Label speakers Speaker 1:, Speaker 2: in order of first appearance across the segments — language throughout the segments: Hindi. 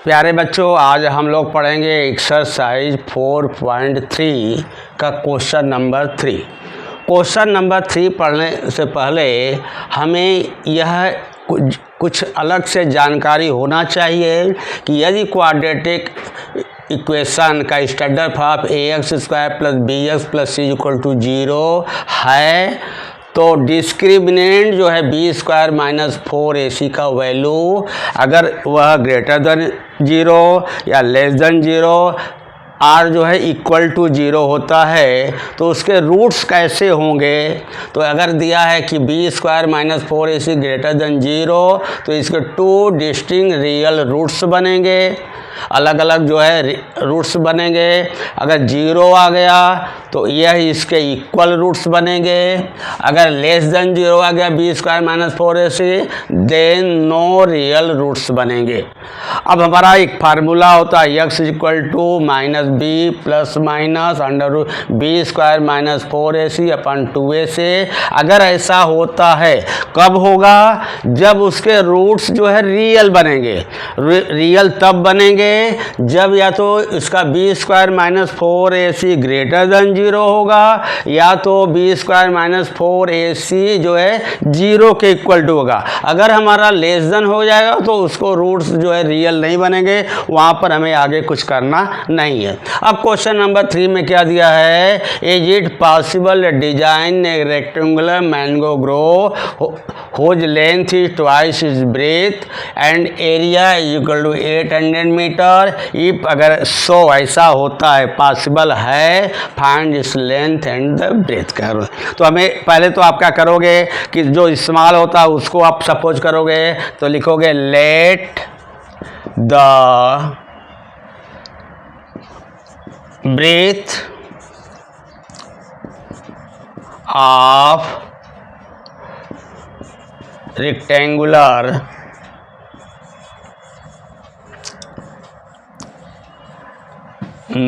Speaker 1: प्यारे बच्चों, आज हम लोग पढ़ेंगे एक्सरसाइज 4.3 का क्वेश्चन नंबर 3। क्वेश्चन नंबर 3 पढ़ने से पहले हमें यह कुछ अलग से जानकारी होना चाहिए कि यदि क्वाड्रेटिक इक्वेशन का standard form ax² + bx + c = 0 है तो डिस्क्रिमिनेंट जो है b² - 4ac का वैल्यू अगर वह ग्रेटर देन 0 या लेस देन 0 r जो है इक्वल टू 0 होता है तो उसके रूट्स कैसे होंगे। तो अगर दिया है कि b² - 4ac ग्रेटर देन 0 तो इसके 2 डिस्टिंक्ट रियल रूट्स बनेंगे, अलग अलग जो है रूट्स बनेंगे। अगर 0 आ गया तो यह इसके इक्वल रूट्स बनेंगे। अगर लेस देन 0 आ गया b² - 4ac then no real roots बनेंगे। अब हमारा एक फार्मूला होता है x = -b ± √b² - 4ac/2a। अगर ऐसा होता है कब होगा? जब उसके रूट्स जो है रियल बनेंगे। रियल तब बनेंगे जब या तो इसका b² - 4ac ग्रेटर देन 0 होगा या तो b² - 4ac जो है 0 के इक्वल टू होगा। अगर हमारा लेस देन हो जाएगा तो उसको रूट्स जो है रियल नहीं बनेंगे, वहाँ पर हमें आगे कुछ करना नहीं है। अब क्वेश्चन नंबर 3 में क्या दिया है? Is it possible design a rectangular mango grow whose length is twice its breadth and area is equal to 800 metre. If अगर सो ऐसा होता है, पॉसिबल है, फाइंड इस लेंथ एंड द ब्रेथ करो। तो हमें पहले तो आप क्या करोगे कि जो इस्तेमाल होता है उसको आप सपोज करोगे तो लिखोगे let the breadth of rectangular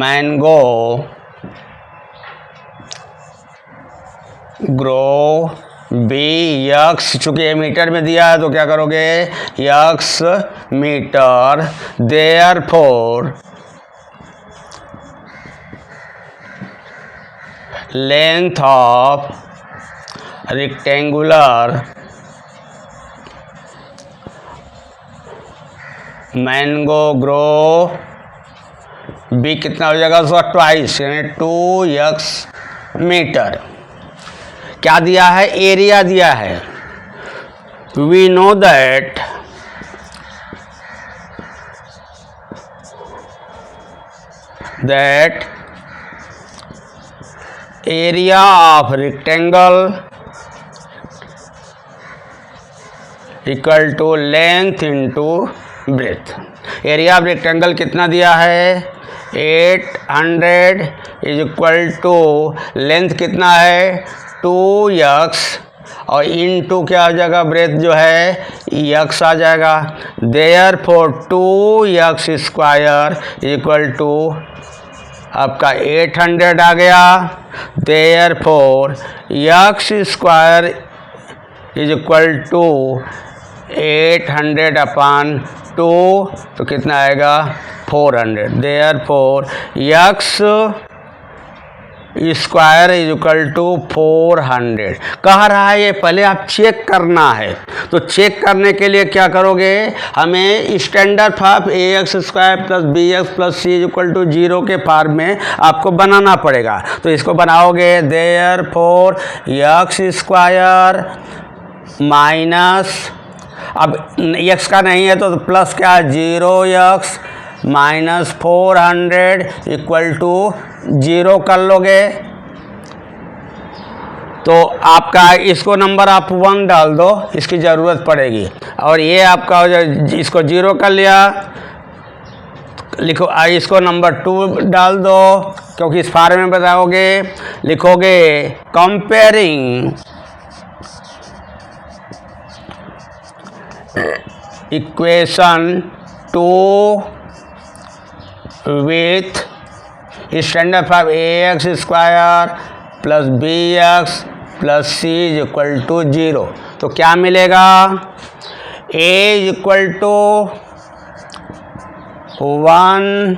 Speaker 1: mango grow bx, चूंकि ये मीटर में दिया है तो क्या करोगे x metre. therefore length of rectangular mango grove be कितना हो जाएगा उसका ट्वाइस यानी 2x मीटर। क्या दिया है? एरिया दिया है। We know that area of rectangle equal to length into breadth. Area of rectangle कितना दिया है? 800 इज इक्वल टू लेंथ कितना है? 2x और इनटू क्या आ जाएगा? ब्रेथ जो है x आ जाएगा। देयरफॉर 2x² इक्वल टू आपका 800 आ गया। Therefore x² is equal to 800/2 तो कितना आएगा? 400। Therefore x² is equal to 400 कह रहा है। ये पहले आप चेक करना है, तो चेक करने के लिए क्या करोगे? हमें standard form ax² + bx + c = 0 के फॉर्म में आपको बनाना पड़ेगा। तो इसको बनाओगे देयरफॉर x² माइनस, अब x का नहीं है तो प्लस क्या? 0x - 400 इक्वल टू 0 कर लोगे तो आपका इसको नंबर आप 1 डाल दो, इसकी ज़रूरत पड़ेगी। और ये आपका इसको 0 कर लिया, लिखो इसको नंबर 2 डाल दो क्योंकि इस फार्म में बताओगे। लिखोगे comparing equation 2 with standard form ax² + bx + c = 0 तो क्या मिलेगा? a = 1,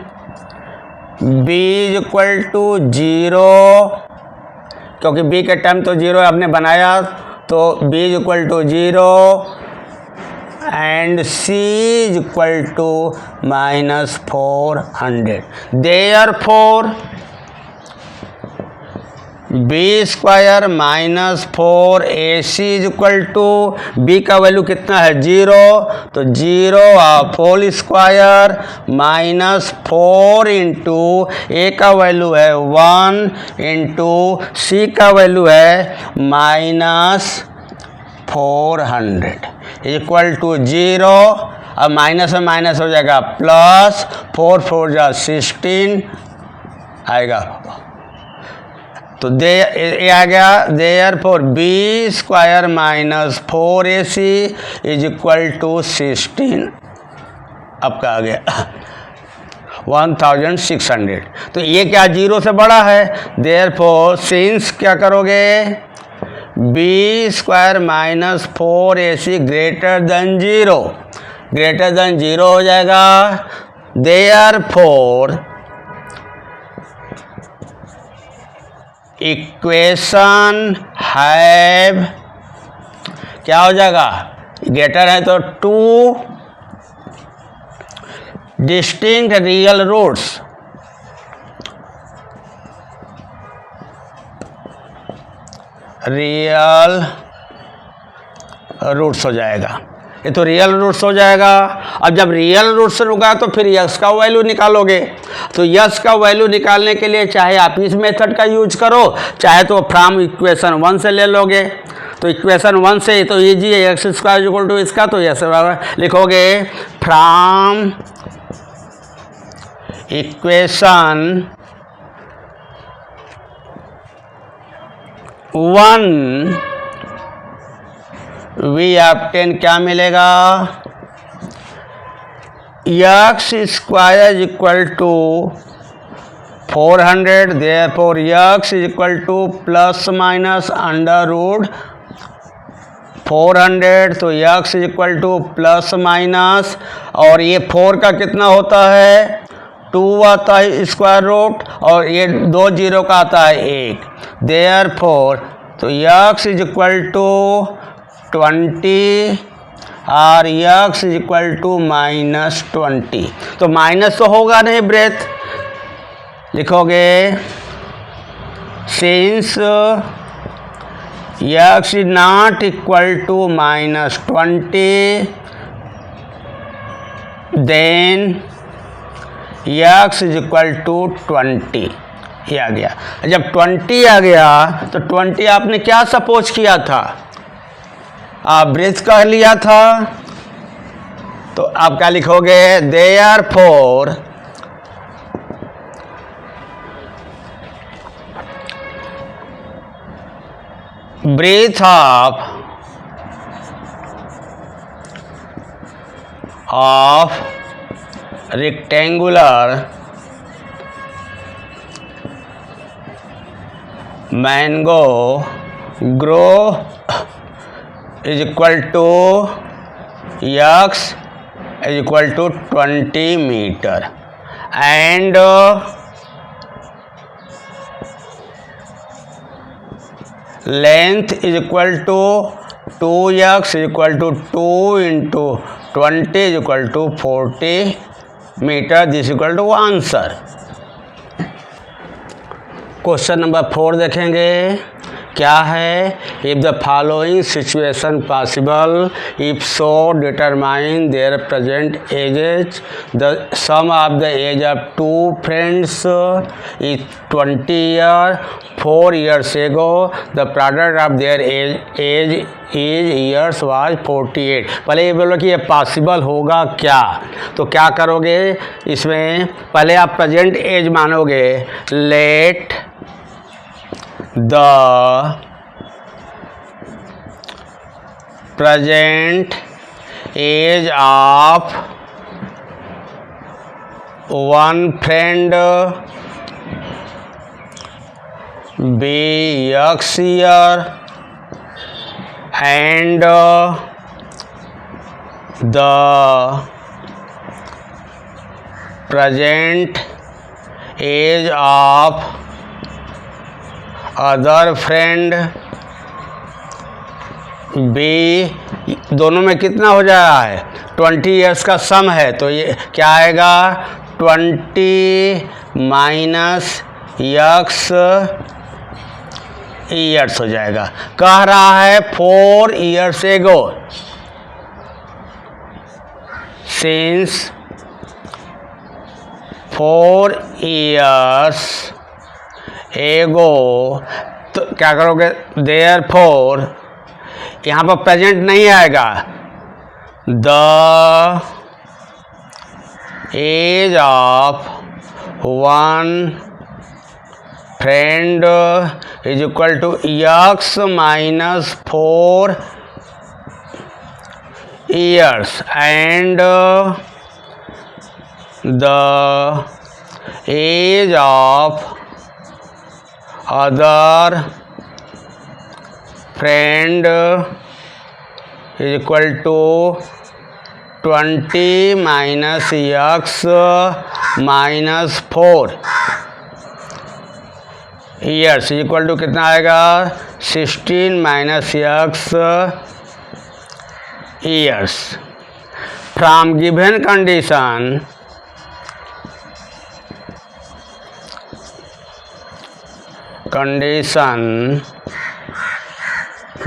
Speaker 1: b is equal to 0, क्योंकि b के टर्म तो 0 हमने बनाया, तो b is equal to 0 and c is equal to -400। Therefore b square minus 4ac is equal to, b का वैल्यू कितना है 0, तो 0 whole square minus 4 into a का वैल्यू है 1 इंटू c का वैल्यू है -400 इक्वल टू 0। अब माइनस में माइनस हो जाएगा प्लस, 4 4 जा 16 आएगा, तो ये आ गया। Therefore b square minus 4ac is equal to 16, अब का आ गया 1600। तो ये क्या 0 से बड़ा है, देयरफॉर सिंस क्या करोगे, b square minus 4ac greater than 0, greater than 0 हो जाएगा। देयरफॉर इक्वेशन हैव क्या हो जाएगा, ग्रेटर है तो 2 distinct real roots, real roots हो जाएगा, ये तो रियल रूट्स हो जाएगा। अब जब रियल रूट्स होगा तो फिर यस का वैल्यू निकालोगे, तो यस का वैल्यू निकालने के लिए चाहे आप इस मेथड का यूज करो, चाहे तो फ्रॉम इक्वेशन 1 से ले लोगे। तो इक्वेशन 1 से तो ईजी है, एक्स स्क्वायर इक्वल टू इसका, तो यस लिखोगे फ्रॉम इक्वेशन 1 वी ऑब्टेन क्या मिलेगा, x square is equal to 400, therefore x is equal to plus minus under root 400, तो x is equal to plus minus, और ये 4 का कितना होता है 2 आता है स्क्वायर रूट, और ये 2 0 का आता है 1, देयरफॉर तो एक्स इज इक्वल टू 20 और एक्स इज इक्वल टू -20, तो माइनस तो होगा नहीं, ब्रेथ लिखोगे since x is not equal to -20 then x is equal to 20, ये आ गया। जब 20 आ गया तो 20 आपने क्या सपोज किया था, आप ब्रेथ कर लिया था, तो आप क्या लिखोगे, therefore breadth of rectangular mango grove is equal to x is equal to 20 metre and length is equal to 2x is equal to 2 into 20 is equal to 40 metre, this equal to answer. Question number 4 देखेंगे, क्या है, if the following situation possible, if so determine their present ages, the sum of the age of 2 friends is 20 year, 4 years ago the product of their age is years was 48। पहले ये बोलो कि ये पॉसिबल होगा क्या, तो क्या करोगे, इसमें पहले आप प्रेजेंट एज मानोगे, let the present age of one friend be x year and the present age of other friend be, दोनों में कितना हो जा रहा है, 20 ईयर्स का सम है, तो ये क्या आएगा, 20 माइनस यक्स ईयर्स हो जाएगा। कह रहा है 4 years ago, since 4 years ago, तो क्या करोगे, देयरफॉर यहाँ पर प्रेजेंट नहीं आएगा, the age of one friend is equal to x minus 4 years and the age of other friend is equal to 20 minus x minus 4 years is equal to कितना आएगा, 16 minus x years. From given condition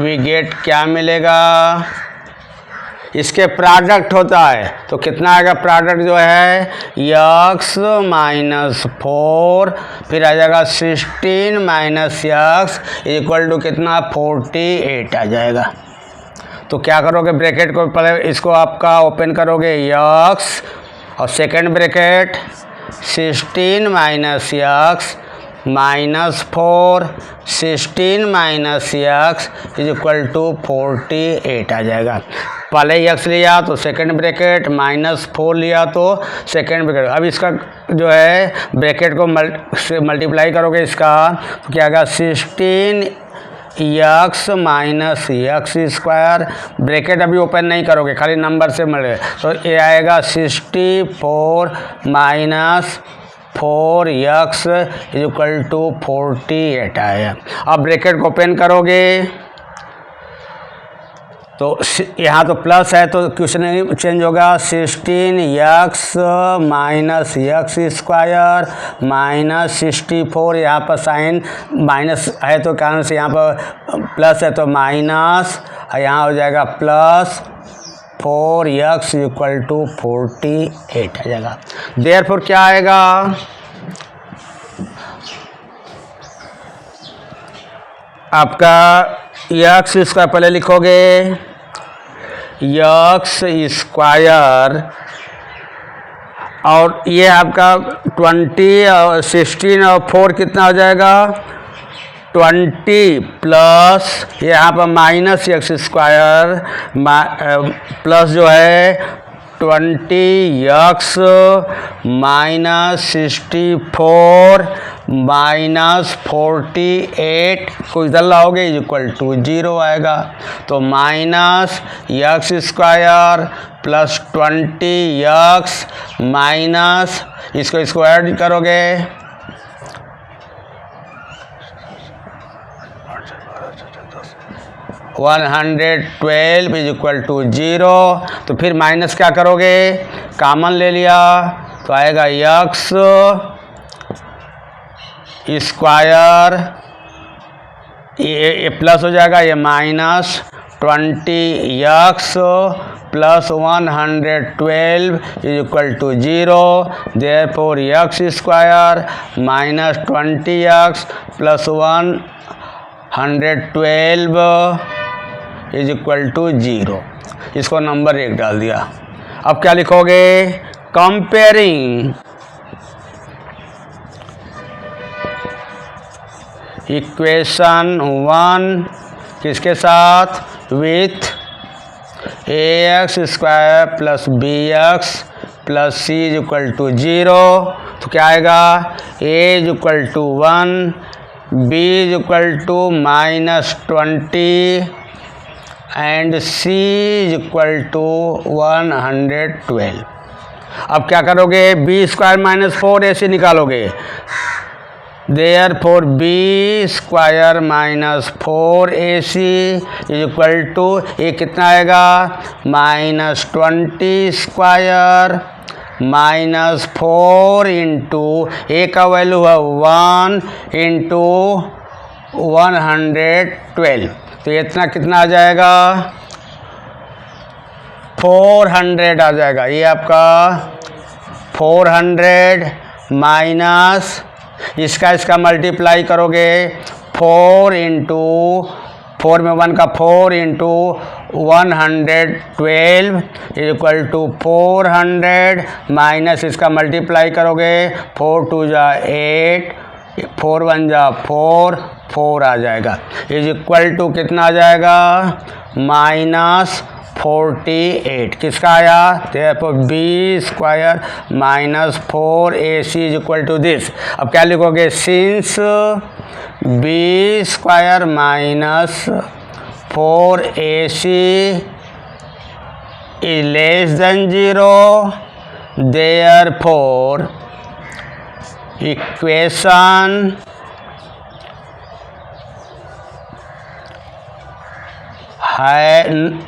Speaker 1: we get, क्या मिलेगा, इसके प्रोडक्ट होता है, तो कितना आएगा प्रोडक्ट जो है, यक्स माइनस 4, फिर आ जाएगा 16 माइनस यक्स इक्वल टू कितना, 48 आ जाएगा। तो क्या करोगे, ब्रैकेट को पहले इसको आपका ओपन करोगे, यक्स और second bracket 16 minus x minus 4, 16 minus x is equal to 48 आ जाएगा। पहले यक्स लिया तो सेकंड ब्रैकेट, माइनस 4 लिया तो सेकंड ब्रैकेट। अब इसका जो है ब्रैकेट को मल्टीप्लाई करोगे इसका, तो क्या आएगा, 16 x minus x square, bracket अभी ओपन नहीं करोगे, खाली नंबर से मिले, तो ये आएगा 64 minus 4 x is equal to 48 आया। अब ब्रैकेट को ओपन करोगे तो यहाँ तो प्लस है, तो क्वेश्चन चेंज होगा, 16 x minus x square minus 64, यहाँ पर साइन माइनस है तो कारण से यहाँ पर प्लस है तो माइनस, यहाँ हो जाएगा प्लस 4 यक्स इक्वल टू 48 आ जाएगा। देयरफॉर क्या आएगा, आपका यक्स स्क्वायर पहले लिखोगे, यक्स स्क्वायर और ये आपका 20 और 16 और 4 कितना हो जाएगा, 20 प्लस यहाँ पर माइनस एक्स स्क्वायर प्लस जो है 20 यक्स माइनस 64 माइनस 48 को इधर लाओगे इक्वल टू 0 आएगा। तो minus x square plus 20 x minus इसको स्क्वायर करोगे 112 इज इक्वल टू 0। तो फिर माइनस क्या करोगे, कॉमन ले लिया तो आएगा यक्स स्क्वायर, ये प्लस हो जाएगा, ये minus 20 x plus 112 is equal to 0। Therefore x square minus 20 x plus 112 is equal to 0। इसको नंबर 1 डाल दिया। अब क्या लिखोगे, कंपेयरिंग इक्वेशन 1 किसके साथ, with ax square plus bx plus c is equal to 0। तो क्या आएगा, a is equal to 1, b is equal to minus 20 and c is equal to 112। अब क्या करोगे, बी स्क्वायर माइनस 4ac निकालोगे, therefore B square minus 4ac is equal to, ये कितना आएगा, minus 20 square minus 4 into, A का वैल्यू है 1 इंटू 112, तो इतना कितना आ जाएगा, 400 आ जाएगा। ये आपका 400 माइनस इसका मल्टीप्लाई करोगे, 4 इंटू 4 में 1 का 4 into 112 is equal to 400 minus इसका मल्टीप्लाई करोगे, 4 2 जा 8, 4 1 जा 4, 4 आ जाएगा, इज इक्वल टू कितना आ जाएगा, माइनस 48। किसका आया, therefore B square minus 4ac is equal to this. अब क्या लिखोगे, since B square minus 4ac is less than 0, therefore equation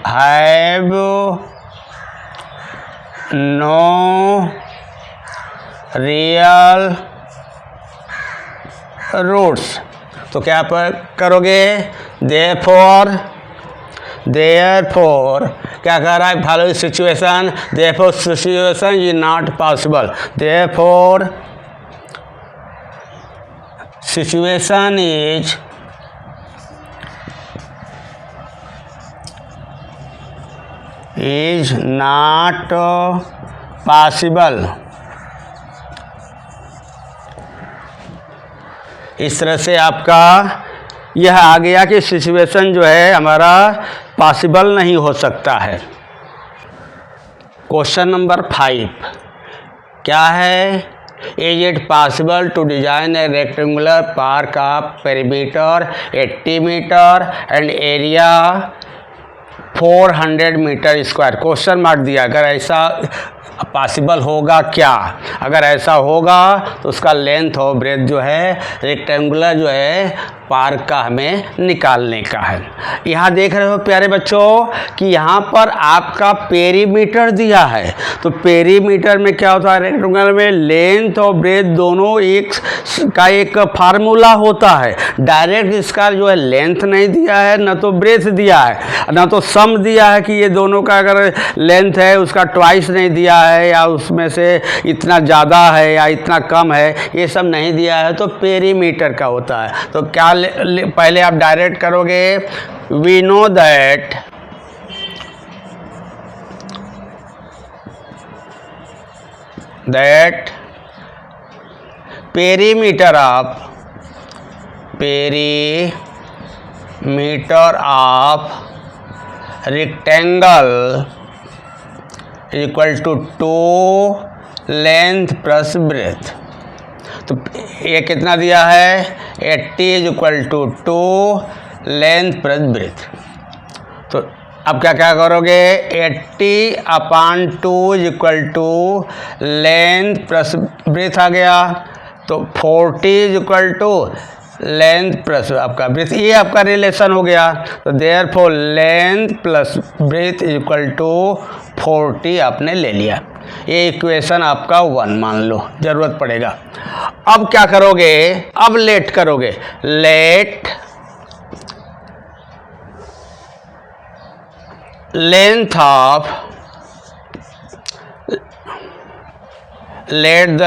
Speaker 1: have no real roots। तो क्या करोगे, therefore क्या कह रहा है, follow situation, therefore situation is not possible, therefore situation is not possible। इस तरह से आपका यह आ गया कि सिचुएशन जो है हमारा पॉसिबल नहीं हो सकता है। क्वेश्चन नंबर 5 क्या है, is it possible to design a rectangular park of perimeter 80 metre and area 400 metre square, question mark दिया। अगर ऐसा पॉसिबल होगा क्या, अगर ऐसा होगा तो उसका लेंथ और ब्रेथ जो है रेक्टेंगुलर जो है पार्क का हमें निकालने का है। यहाँ देख रहे हो प्यारे बच्चों कि यहाँ पर आपका पेरीमीटर दिया है, तो पेरीमीटर में क्या होता है, रेक्टेंगुलर में लेंथ और ब्रेथ दोनों एक फार्मूला होता है। डायरेक्ट इसका जो है लेंथ नहीं दिया है, न तो ब्रेथ दिया है, न तो सम दिया है कि ये दोनों का अगर लेंथ है उसका ट्वाइस नहीं दिया है, या उसमें से इतना ज़्यादा है या इतना कम है, ये सब नहीं दिया है, तो पेरीमीटर का होता है। तो क्या पहले आप डायरेक्ट करोगे, we know that perimeter of rectangle equal to 2 length plus breadth. तो ये कितना दिया है, 80 is equal to 2 length plus breadth. तो अब क्या क्या करोगे, 80/2 is equal to length plus breadth आ गया, तो 40 is equal to length plus आपका ब्रेथ, ये आपका रिलेशन हो गया। तो therefore length plus breadth is equal to 40 आपने ले लिया। ये इक्वेशन आपका 1 मान लो, जरूरत पड़ेगा। अब क्या करोगे, अब लेट करोगे, let length of length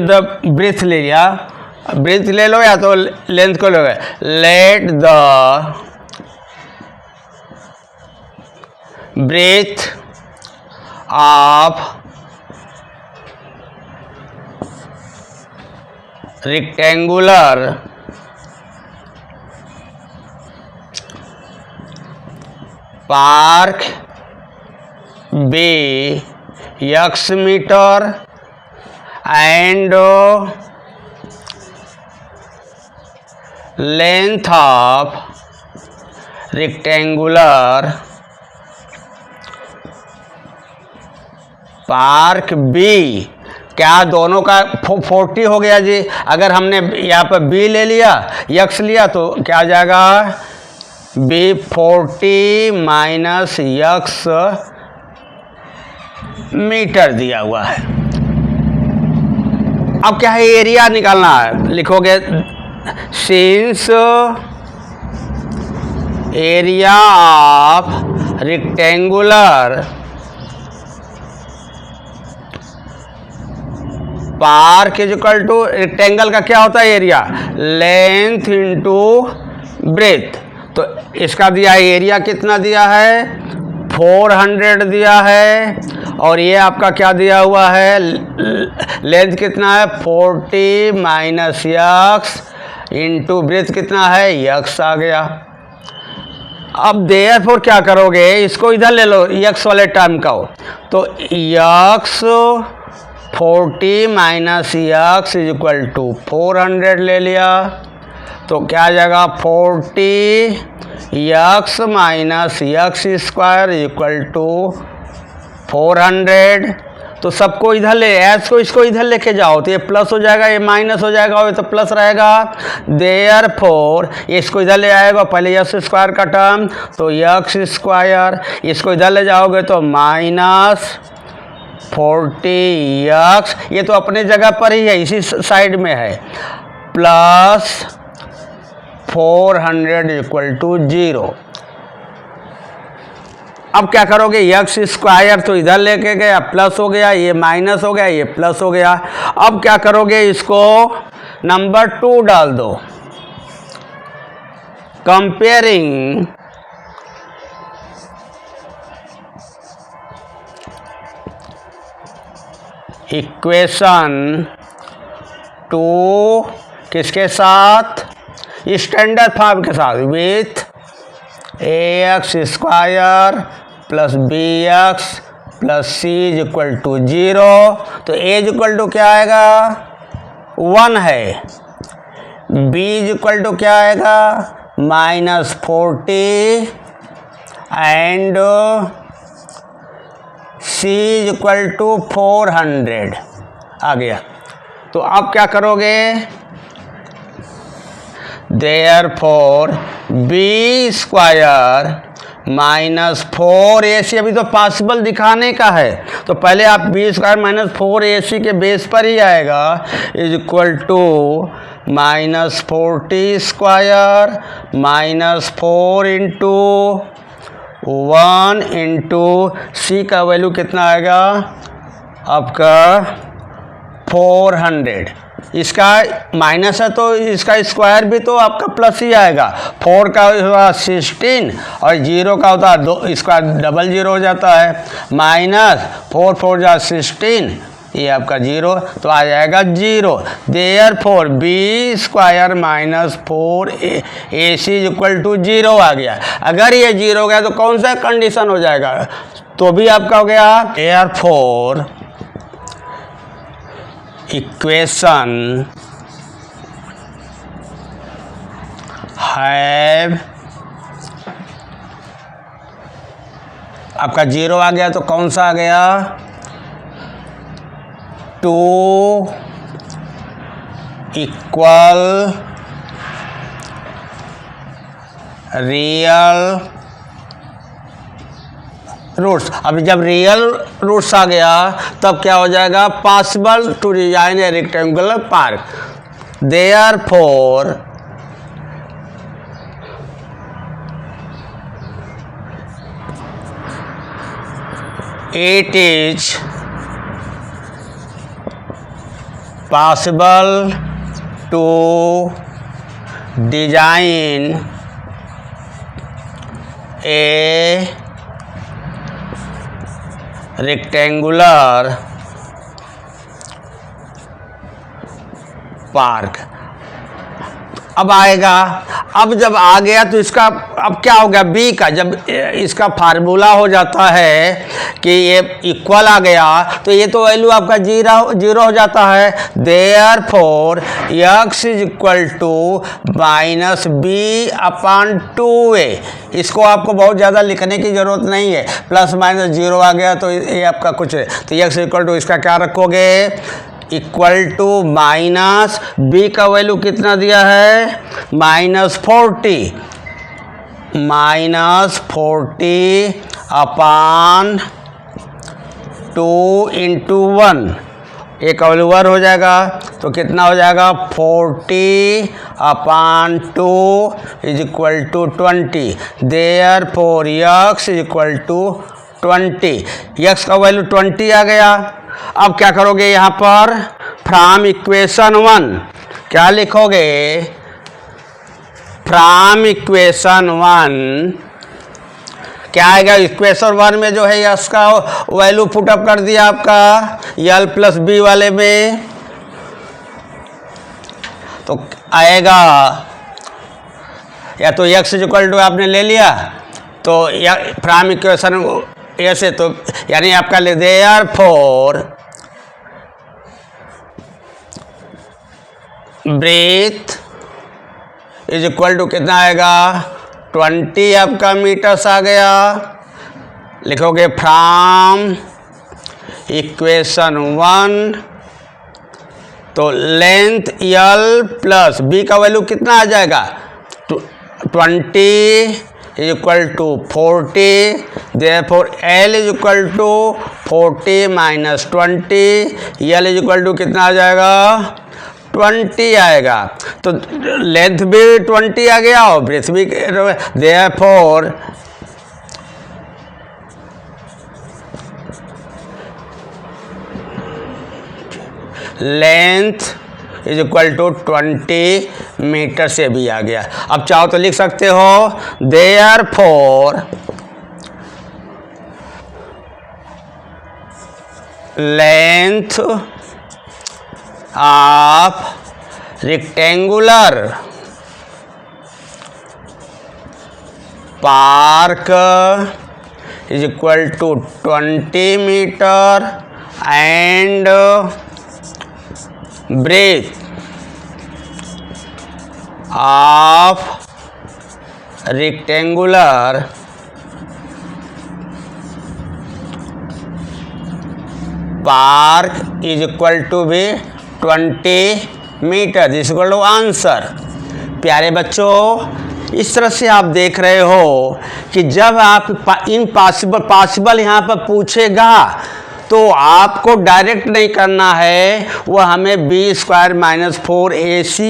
Speaker 1: the breadth ले लिया, ब्रेथ ले लो या तो लेंथ को लोगे, let the breadth of rectangular park be x metre and length of rectangular park be, क्या दोनों का 40 हो गया जी। अगर हमने यहाँ पर बी ले लिया, यक्स लिया, तो क्या आ जाएगा बी 40 माइनस यक्स मीटर दिया हुआ है। अब क्या है, एरिया निकालना है। लिखोगे since area of rectangular park is equal to, rectangle का क्या होता है एरिया, लेंथ इंटू ब्रेथ। तो इसका दिया है एरिया कितना दिया है 400 दिया है, और ये आपका क्या दिया हुआ है लेंथ कितना है 40 माइनस यक्स इंटू ब्रेथ कितना है यक्स आ गया। अब देयरफॉर क्या करोगे, इसको इधर ले लो यक्स वाले टर्म का हो, तो x 40 minus x is equal to 400 ले लिया, तो क्या आ जाएगा 40 x minus x square is equal to 400। तो सबको इधर ले, एस को इसको इधर लेके जाओ, तो ये प्लस हो जाएगा, ये माइनस हो जाएगा, ये तो प्लस रहेगा। देयरफॉर इसको इधर ले आएगा, पहले यक्स स्क्वायर का टर्म, तो यक्स स्क्वायर, इसको इधर ले जाओगे तो माइनस 40 यक्स, ये तो अपने जगह पर ही है, इसी साइड में है, प्लस 400 इक्वल टू 0। अब क्या करोगे, यक्स स्क्वायर तो इधर लेके गया, प्लस हो गया, ये माइनस हो गया, ये प्लस हो गया। अब क्या करोगे, इसको नंबर 2 डाल दो। कंपेयरिंग इक्वेशन 2 किसके साथ, स्टैंडर्ड फॉर्म के साथ, with ax square plus B x plus C is equal to 0। तो a इज इक्वल टू क्या आएगा 1 है, b इज इक्वल टू क्या आएगा -40 and c is equal to 400 आ गया। तो अब क्या करोगे, therefore B square minus 4ac, अभी तो पॉसिबल दिखाने का है, तो पहले आप बी स्क्वायर माइनस 4ac के बेस पर ही आएगा, is equal to -40 square minus 4 into 1 into c का वैल्यू कितना आएगा आपका 400। इसका माइनस है तो इसका स्क्वायर भी तो आपका प्लस ही आएगा। 4 का होगा 16 और 0 का होता है 2, इसका डबल 0 हो जाता है, माइनस 4 4 जा 16, ये आपका 0, तो आ जाएगा 0। Therefore B square minus 4ac equal to 0 आ गया। अगर ये 0 हो गया तो कौन सा कंडीशन हो जाएगा, तो भी आपका हो गया देयरफॉर इक्वेशन हैव, आपका 0 आ गया तो कौन सा आ गया 2 इक्वल रियल रूट्स। अब जब रियल रूट्स आ गया तब क्या हो जाएगा, possible to design a rectangular park. Therefore it is possible to design a rectangular park. अब आएगा, अब जब आ गया तो इसका अब क्या हो गया, b का जब इसका फार्मूला हो जाता है कि ये इक्वल आ गया तो ये तो वैल्यू आपका जीरो हो जाता है। Therefore x is equal to minus B upon 2a। इसको आपको बहुत ज़्यादा लिखने की ज़रूरत नहीं है, प्लस माइनस जीरो आ गया तो ये आपका कुछ है। तो x इक्वल टू इसका क्या रखोगे, इक्वल टू माइनस बी का वैल्यू कितना दिया है, -40 अपॉन 2 इंटू 1, एक वैल्यू 1 हो जाएगा तो कितना हो जाएगा 40 upon 2 is equal to 20। Therefore x is equal to 20। x का वैल्यू 20 आ गया। अब क्या करोगे यहाँ पर, फ्रॉम इक्वेशन 1 क्या लिखोगे, फ्रॉम इक्वेशन 1 क्या आएगा, इक्वेशन 1 में जो है यस का वैल्यू पुटअप कर दिया आपका यल प्लस बी वाले में, तो आएगा या तो x इज इक्वल टू आपने ले लिया तो फ्रॉम इक्वेशन ऐसे, तो यानी आपका ले therefore breadth is equal to कितना आएगा 20 आपका मीटर्स आ गया। लिखोगे फ्रॉम इक्वेशन 1 तो लेंथ यल प्लस बी का वैल्यू कितना आ जाएगा 20 is equal to 40। Therefore l is equal to 40 minus 20, l is equal to कितना आ जाएगा 20 आएगा। तो लेंथ भी 20 आ गया और ब्रेथ भी। Therefore length is equal to 20 metre से भी आ गया। अब चाहो तो लिख सकते हो therefore length of rectangular park is equal to 20 metre and breadth of rectangular park is equal to be 20 metre. This equal to answer. प्यारे बच्चों, इस तरह से आप देख रहे हो कि जब आप इम्पॉसिबल यहाँ पर पूछेगा तो आपको डायरेक्ट नहीं करना है, वह हमें बी स्क्वायर माइनस 4ac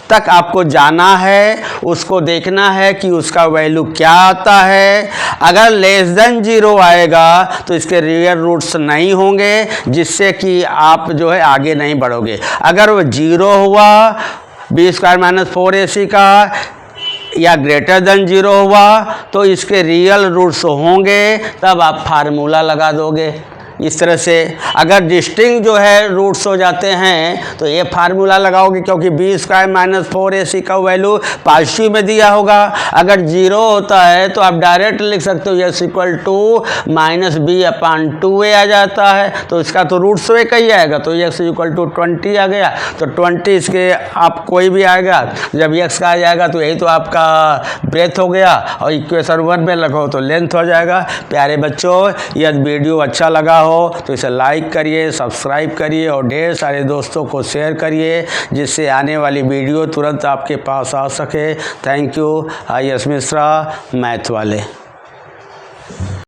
Speaker 1: तक आपको जाना है, उसको देखना है कि उसका वैल्यू क्या आता है। अगर लेस देन 0 आएगा तो इसके रियल रूट्स नहीं होंगे, जिससे कि आप जो है आगे नहीं बढ़ोगे। अगर वो 0 हुआ बी स्क्वायर माइनस 4ac का या ग्रेटर देन 0 हुआ तो इसके रियल रूट्स होंगे, तब आप फार्मूला लगा दोगे। इस तरह से अगर डिस्टिंक्ट जो है रूट्स हो जाते हैं तो ये फार्मूला लगाओगे, क्योंकि बी स्क्वायर माइनस 4ac का वैल्यू पॉजिटिव में दिया होगा। अगर 0 होता है तो आप डायरेक्ट लिख सकते हो x equal to minus B upon 2a आ जाता है, तो इसका तो रूट्स एक ही आएगा, तो x इक्वल टू 20 आ गया। तो 20 इसके आप कोई भी आएगा, जब x का आ जाएगा तो यही तो आपका ब्रेथ हो गया, और इक्वेशन 1 में लगो तो लेंथ हो जाएगा। प्यारे बच्चों, यदि वीडियो अच्छा लगा हो तो इसे लाइक करिए, सब्सक्राइब करिए और ढेर सारे दोस्तों को शेयर करिए, जिससे आने वाली वीडियो तुरंत आपके पास आ सके। Thank you. IAS Mishra, math वाले।